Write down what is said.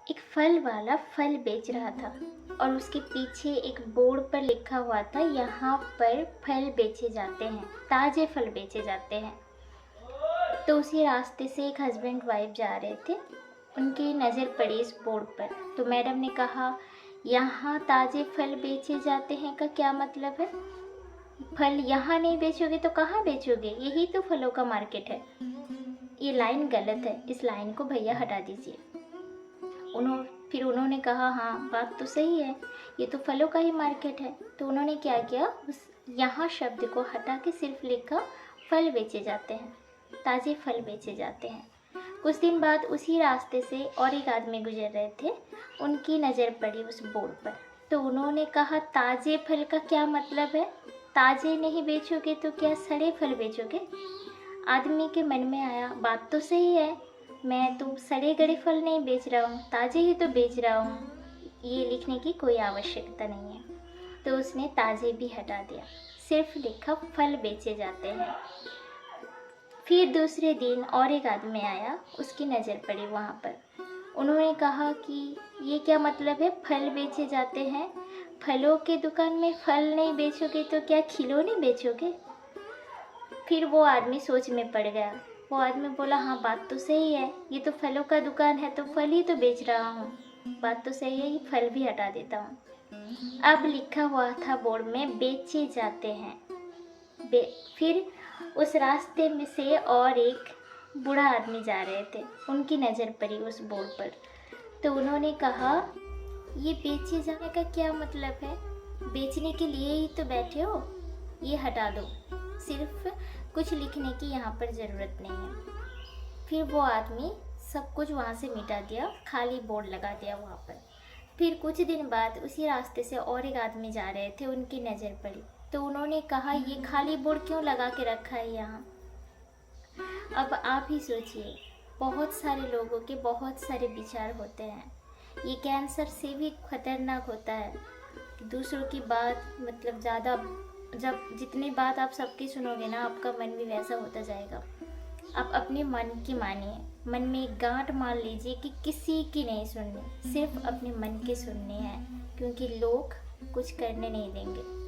एक फल वाला फल बेच रहा था और उसके पीछे एक बोर्ड पर लिखा हुआ था, यहाँ पर फल बेचे जाते हैं, ताज़े फल बेचे जाते हैं। तो उसी रास्ते से एक हस्बैंड वाइफ जा रहे थे, उनकी नज़र पड़ी इस बोर्ड पर। तो मैडम ने कहा, यहाँ ताज़े फल बेचे जाते हैं का क्या मतलब है? फल यहाँ नहीं बेचोगे तो कहाँ बेचोगे? यही तो फलों का मार्केट है। ये लाइन गलत है, इस लाइन को भैया हटा दीजिए। फिर उन्होंने कहा, हाँ बात तो सही है, ये तो फलों का ही मार्केट है। तो उन्होंने क्या किया, उस यहाँ शब्द को हटा के सिर्फ लिखा फल बेचे जाते हैं, ताज़े फल बेचे जाते हैं। कुछ दिन बाद उसी रास्ते से और एक आदमी गुजर रहे थे, उनकी नज़र पड़ी उस बोर्ड पर। तो उन्होंने कहा, ताज़े फल का क्या मतलब है? ताज़े नहीं बेचोगे तो क्या सड़े फल बेचोगे? आदमी के मन में आया, बात तो सही है, मैं तो सड़े गले फल नहीं बेच रहा हूँ, ताज़े ही तो बेच रहा हूँ, ये लिखने की कोई आवश्यकता नहीं है। तो उसने ताज़े भी हटा दिया, सिर्फ लिखा फल बेचे जाते हैं। फिर दूसरे दिन और एक आदमी आया, उसकी नज़र पड़ी वहाँ पर। उन्होंने कहा कि ये क्या मतलब है, फल बेचे जाते हैं? फलों के दुकान में फल नहीं बेचोगे तो क्या खिलौने बेचोगे? फिर वो आदमी सोच में पड़ गया। वो आदमी बोला, हाँ बात तो सही है, ये तो फलों का दुकान है तो फल ही तो बेच रहा हूँ, बात तो सही है, ये फल भी हटा देता हूँ। अब लिखा हुआ था बोर्ड में, बेचे जाते हैं। फिर उस रास्ते में से और एक बूढ़ा आदमी जा रहे थे, उनकी नज़र पड़ी उस बोर्ड पर। तो उन्होंने कहा, ये बेचे जाने का क्या मतलब है? बेचने के लिए ही तो बैठे हो, ये हटा दो, सिर्फ कुछ लिखने की यहाँ पर ज़रूरत नहीं है। फिर वो आदमी सब कुछ वहाँ से मिटा दिया, खाली बोर्ड लगा दिया वहाँ पर। फिर कुछ दिन बाद उसी रास्ते से और एक आदमी जा रहे थे, उनकी नज़र पड़ी। तो उन्होंने कहा, ये खाली बोर्ड क्यों लगा के रखा है यहाँ? अब आप ही सोचिए, बहुत सारे लोगों के बहुत सारे विचार होते हैं। ये कैंसर से भी खतरनाक होता है। दूसरों की बात मतलब ज़्यादा, जब जितनी बात आप सबकी सुनोगे ना, आपका मन भी वैसा होता जाएगा। आप अपने मन की मानिए, मन में एक गांठ मार लीजिए कि किसी की नहीं सुननी, सिर्फ अपने मन की सुननी है, क्योंकि लोग कुछ करने नहीं देंगे।